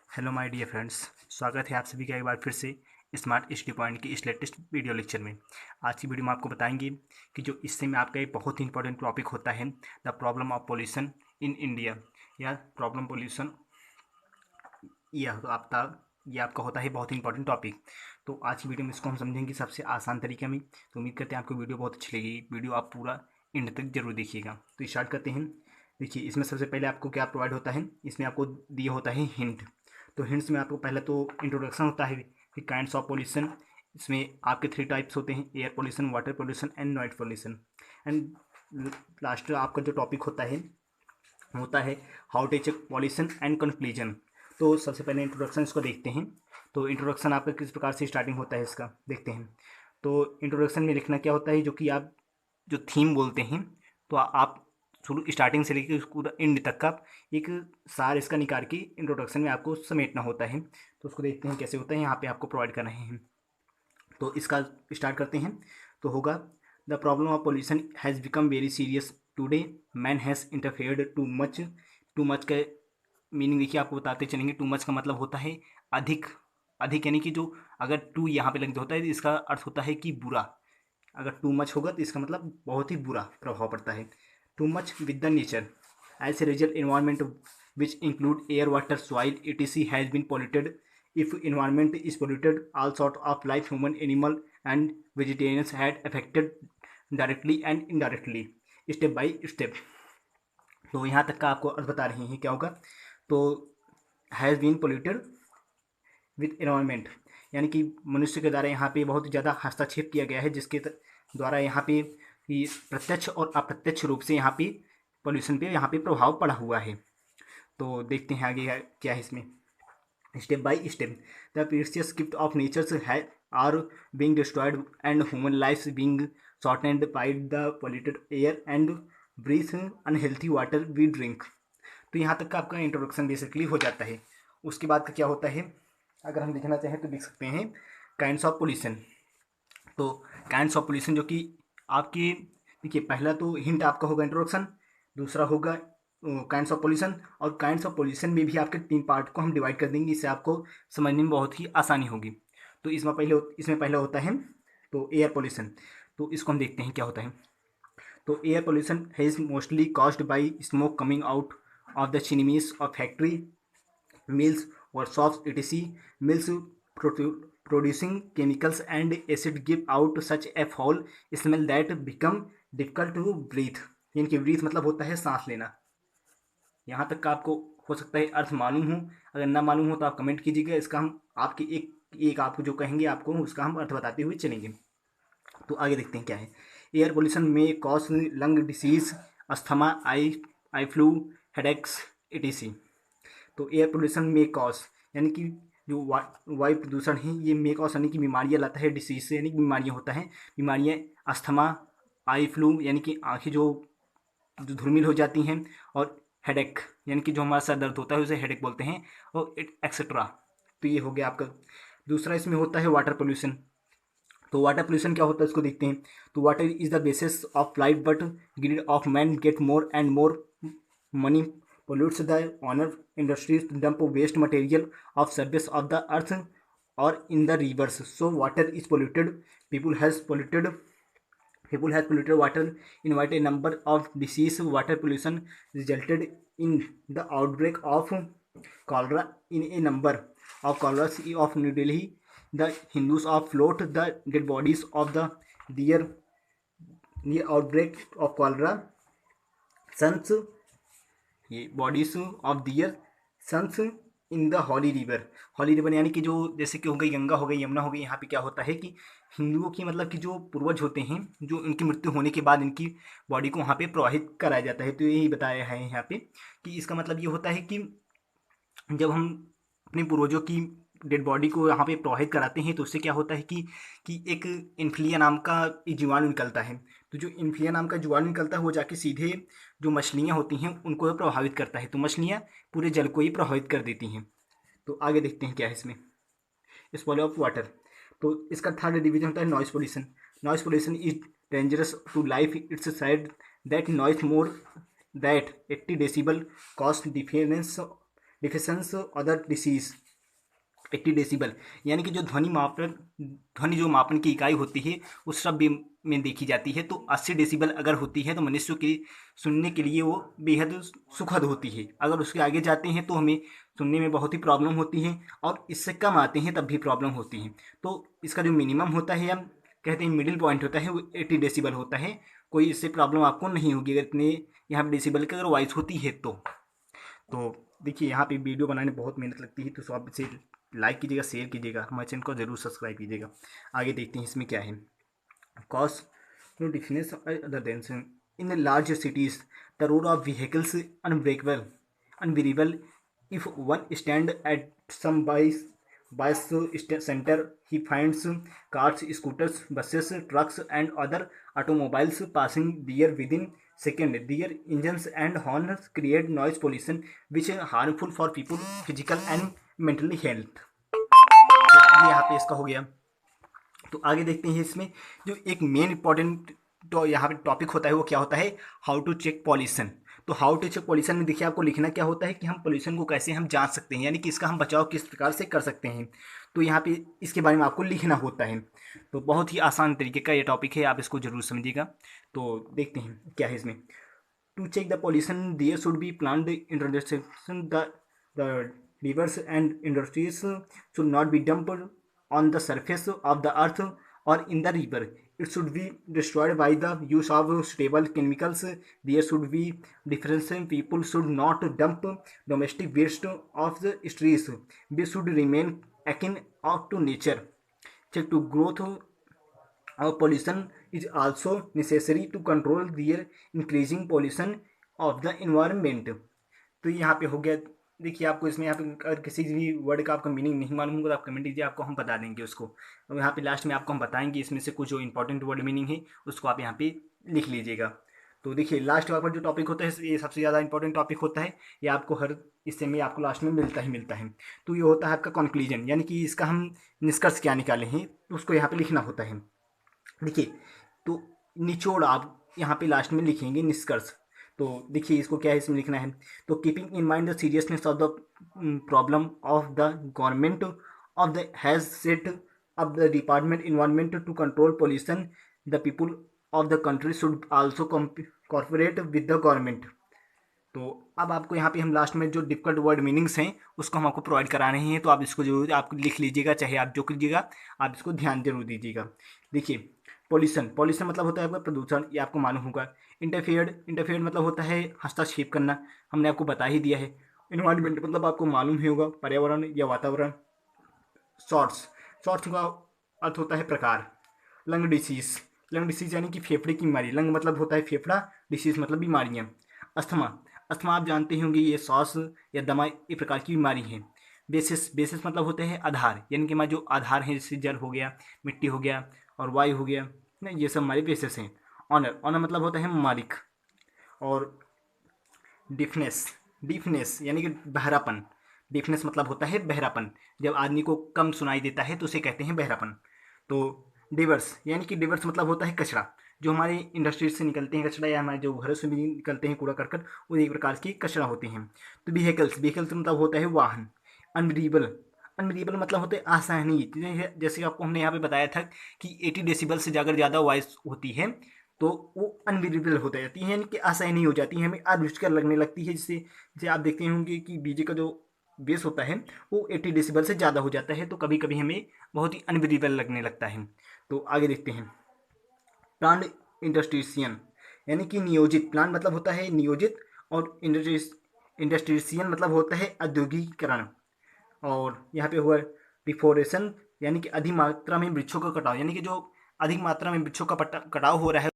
Hello my dear friends, स्वागत है आप सभी का एक बार फिर से स्मार्ट स्टडी पॉइंट की इस लेटेस्ट वीडियो लेक्चर में। आज की वीडियो में आपको बताएंगे कि जो इससे में आपका एक बहुत ही इंपॉर्टेंट टॉपिक होता है, the problem of pollution in India या प्रॉब्लम पोल्यूशन। ये आपका होता है बहुत ही इंपॉर्टेंट टॉपिक। तो आज की वीडियो में इसको हम समझेंगे सबसे आसान तरीके में। तो उम्मीद करते हैं आपको वीडियो बहुत अच्छी लगेगी। वीडियो आप पूरा एंड तक जरूर देखिएगा। तो स्टार्ट करते हैं। देखिए, इसमें सबसे पहले आपको क्या प्रोवाइड होता है, इसमें आपको दिया होता है हिंट। तो हिंट्स में आपको पहले तो इंट्रोडक्शन होता है, फिर काइंड्स ऑफ पोल्यूशन। इसमें आपके 3 टाइप्स होते हैं, air pollution, water pollution and noise pollution. And last आपका जो टॉपिक होता है how to check pollution and conclusion. तो सबसे पहले इंट्रोडक्शन इसको देखते हैं। तो इंट्रोडक्शन आपका किस प्रकार से स्टार्टिंग होता है इसका देखते हैं। तो इंट्रोडक्शन में लिखना क्या होता है, जो कि आप जो थीम बोलते हैं, तो आप शुरू स्टार्टिंग से लेकर पूरा एंड तक का एक सार इसका निकाल के इंट्रोडक्शन में आपको समेटना होता है। तो उसको देखते हैं कैसे होता है, यहाँ पे आपको प्रोवाइड कर रहे हैं। तो इसका स्टार्ट करते हैं। तो होगा, the problem of pollution has become very serious today, man has interfered too much का मीनिंग देखिए आपको बताते चलेंगे। टू मच का मतलब होता है अधिक। अधिक यानी कि जो अगर टू यहाँ पे लग होता है तो इसका अर्थ होता है कि बुरा। अगर टू मच होगा तो इसका मतलब बहुत ही बुरा प्रभाव पड़ता है। Too much with the nature as a result environment which include air water soil etc has been polluted. If environment is polluted all sort of life human animal and vegetarians had affected directly and indirectly step by step. तो यहाँ तक का आपको अर्थ बता रहे हैं क्या होगा। तो has been polluted with environment यानी कि मनुष्य के द्वारा यहाँ पे बहुत ज़्यादा हस्तक्षेप किया गया है, जिसके द्वारा यहाँ पे ये प्रत्यक्ष और अप्रत्यक्ष रूप से यहाँ पे पोल्यूशन पे यहाँ पे प्रभाव पड़ा हुआ है। तो देखते हैं आगे क्या है इसमें। Step by step the precious gift of nature's है are being destroyed and human life being shortened by the polluted air and breathe unhealthy water we drink. तो यहाँ तक का आपका इंट्रोडक्शन बेसिकली हो जाता है। उसके बाद का क्या होता है, अगर हम लिखना चाहें तो लिख सकते हैं काइंड्स ऑफ पोल्यूशन। तो काइंड्स ऑफ पोल्यूशन जो कि आपके देखिए, पहला तो हिंट आपका होगा इंट्रोडक्शन, दूसरा होगा काइंड्स ऑफ पोल्यूशन। और काइंड्स ऑफ पोल्यूशन में भी आपके 3 पार्ट को हम डिवाइड कर देंगे, इससे आपको समझने में बहुत ही आसानी होगी। तो इसमें पहला होता है तो एयर पोल्यूशन। तो इसको हम देखते हैं क्या होता है। तो air pollution has mostly caused by smoke coming out of the chimneys of factory mills, workshops, etc. Mills producing chemicals and acid give out such a foul smell that become difficult to breathe। यानी कि breathe मतलब होता है सांस लेना। यहाँ तक का आपको हो सकता है अर्थ मालूम हो, अगर ना मालूम हो तो आप कमेंट कीजिएगा। इसका हम आपके एक आपको जो कहेंगे आपको उसका हम अर्थ बताते हुए चलेंगे। तो आगे देखते हैं क्या है। एयर पोल्यूशन में cause lung disease, asthma, eye flu, headaches etc। तो एयर पोल्यूशन में कॉज यानी कि जो वायु प्रदूषण है ये में कॉज यानी कि बीमारियाँ लाता है, डिसीज से यानी कि बीमारियाँ होता है। बीमारियाँ अस्थमा, आई फ्लू यानी कि आँखें जो धूमिल हो जाती हैं, और हेडेक यानी कि जो हमारा सर दर्द होता है उसे हेडेक बोलते हैं, और एक्सेट्रा। तो ये हो गया आपका। दूसरा इसमें होता है वाटर पोल्यूशन। तो वाटर पोल्यूशन क्या होता है इसको देखते हैं। तो water is the basis of life but greed of man get more and more money pollutes the honor industries to dump waste material of surface of the earth or in the rivers. So water is polluted. People has polluted. People has polluted water. Invite a number of disease. Water pollution resulted in the outbreak of cholera in a number of colonies of New Delhi. The Hindus of float the dead bodies of the deer near outbreak of cholera. Sons ये bodies of their sons in the holy river. Holy river यानी कि जो जैसे कि हो गई गंगा, हो गई यमुना, हो गई। यहाँ पे क्या होता है कि हिंदुओं की मतलब कि जो पूर्वज होते हैं, जो उनकी मृत्यु होने के बाद इनकी बॉडी को वहाँ पे प्रवाहित कराया जाता है। तो यही बताया है यहाँ पे कि इसका मतलब ये होता है कि जब हम अपने पूर्वजों की डेड बॉडी को यहाँ पे प्रवाहित कराते हैं तो उससे क्या होता है कि एक इन्फ्लिया नाम का एक जीवाणु निकलता है। तो जो इन्फ्लिया नाम का जीवाणु निकलता है वो जाके सीधे जो मछलियाँ होती हैं उनको प्रभावित करता है। तो मछलियाँ पूरे जल को ही प्रभावित कर देती हैं। तो आगे देखते हैं क्या है इसमें। Spoil of water. तो इसका थर्ड डिवीजन होता है noise pollution. Noise pollution is dangerous to life. It's said that noise more that 80 decibel cost difference deficiency other disease 80 decibel, यानी कि जो ध्वनि जो मापन की इकाई होती है उस शब्द में देखी जाती है, तो 80 डेसिबल अगर होती है तो मनुष्य के सुनने के लिए वो बेहद सुखद होती है। अगर उसके आगे जाते हैं तो हमें सुनने में बहुत ही प्रॉब्लम होती है, और इससे कम आते हैं तब भी प्रॉब्लम होती है। तो इसका जो मिनिमम होता है, हम कहते हैं मिडिल पॉइंट होता है, वो 80 डेसिबल होता है। कोई इससे प्रॉब्लम आपको नहीं होगी अगर इतने यहाँ पर डेसिबल की अगर वॉइस होती है तो देखिए यहाँ पे वीडियो बनाने बहुत मेहनत लगती है, तो आप इसे लाइक कीजिएगा, शेयर कीजिएगा, हमारे चैनल को जरूर सब्सक्राइब कीजिएगा। आगे देखते हैं इसमें क्या है। Cause no definition other than in large cities the road of vehicles unbreakable if one stand at some bus center he finds cars, scooters, buses, trucks and other automobiles passing there within second. Their engines and horns create noise pollution which is harmful for people physical and mentally health. तो ये यहाँ पे इसका हो गया। तो आगे देखते हैं इसमें जो एक मेन इंपॉर्टेंट तो यहाँ पे टॉपिक होता है वो क्या होता है, हाउ टू चेक पॉल्यूशन। तो हाउ टू चेक पॉल्यूशन में देखिए आपको लिखना क्या होता है कि हम पॉल्यूशन को कैसे हम जांच सकते हैं, यानी कि इसका हम बचाव किस प्रकार से कर सकते हैं। तो यहाँ पे इसके बारे में आपको लिखना होता है। तो बहुत ही आसान तरीके का ये टॉपिक है, आप इसको जरूर समझिएगा। तो देखते हैं क्या है इसमें। To check the pollution there should be planned intersection the rivers and industries should not be dumped on the surface of the earth or in the river. It should be destroyed by the use of suitable chemicals. There should be difference. People should not dump domestic waste of the streets. We should remain akin to nature. Check to growth of pollution is also necessary to control their increasing pollution of the environment. तो यहाँ पे हो गया। देखिए आपको इसमें यहाँ पे अगर किसी भी वर्ड का आपको मीनिंग नहीं मालूम होगा तो आप कमेंट कीजिए, आपको हम बता देंगे उसको। तो यहाँ पे लास्ट में आपको हम बताएंगे इसमें से कुछ जो इंपॉर्टेंट वर्ड मीनिंग है उसको आप यहाँ पे लिख लीजिएगा। तो देखिए लास्ट वाला जो टॉपिक होता है ये सबसे ज़्यादा इंपॉर्टेंट टॉपिक होता है, ये आपको हर इससे में आपको लास्ट में मिलता है। तो ये होता है आपका कंक्लूजन, यानी कि इसका हम निष्कर्ष क्या निकाले हैं तो उसको यहाँ पर लिखना होता है। देखिए तो निचोड़ आप यहाँ पे लास्ट में लिखेंगे निष्कर्ष। तो देखिए इसको क्या है इसमें लिखना है। तो keeping in mind the seriousness of the problem of the government of the has set up the department environment to control pollution the people of the country should also corporate with the government. तो अब आपको यहाँ पे हम last में जो difficult word meanings हैं उसको हम आपको प्रोवाइड करा रहे हैं, तो आप इसको जरूर आप लिख लीजिएगा, चाहे आप जो कीजिएगा आप इसको ध्यान जरूर दीजिएगा। देखिए पॉल्यूशन मतलब होता है आपका प्रदूषण, ये आपको मालूम होगा। इंटरफेयर मतलब होता है हस्तक्षेप करना, हमने आपको बता ही दिया है। इन्वायरमेंट मतलब आपको मालूम ही होगा, पर्यावरण या वातावरण। शॉर्ट्स का अर्थ होता है प्रकार। लंग डिसीज यानी कि फेफड़े की बीमारी, लंग मतलब होता है फेफड़ा, डिसीज मतलब बीमारियाँ। अस्थमा आप जानते होंगे ये सांस या दमा एक प्रकार की बीमारी है। बेसिस मतलब होते हैं आधार, यानी कि हमारे जो आधार हैं जैसे जल हो गया, मिट्टी हो गया और वायु हो गया ना, ये सब हमारे बेसिस हैं। ऑनर मतलब होता है मालिक। और डिफनेस यानी कि बहरापन। डिफनेस मतलब होता है बहरापन, जब आदमी को कम सुनाई देता है तो उसे कहते हैं बहरापन। तो डिवर्स मतलब होता है कचरा, जो हमारे इंडस्ट्रीज से निकलते हैं कचरा या हमारे जो घरों से भी निकलते हैं कूड़ा करकट, वो एक प्रकार की कचरा होते हैं। तो व्हीकल्स मतलब होता है वाहन। अनब्रीवेबल मतलब होते हैं असहनीय, जैसे आपको हमने यहाँ पे बताया था कि 80 डेसिबल से अगर ज़्यादा वॉइस होती है तो वो अनब्रीवेबल हो जाती है, यानी कि असहनीय हो जाती है, हमें अरुचिकर लगने लगती है। जैसे आप देखते होंगे कि डीजे का जो बेस होता है वो 80 डेसिबल से ज़्यादा हो जाता है, तो कभी कभी हमें बहुत ही अनब्रीवेबल लगने लगता है। तो आगे देखते हैं। प्लांट इंडस्ट्रीशियन यानी कि नियोजित। प्लांट मतलब होता है नियोजित, और इंडस्ट्रीशियन मतलब होता है औद्योगिकीकरण। और यहाँ पे हुआ डिफोरेशन यानी कि अधिक मात्रा में वृक्षों का कटाव, यानी कि जो अधिक मात्रा में वृक्षों का कटाव हो रहा है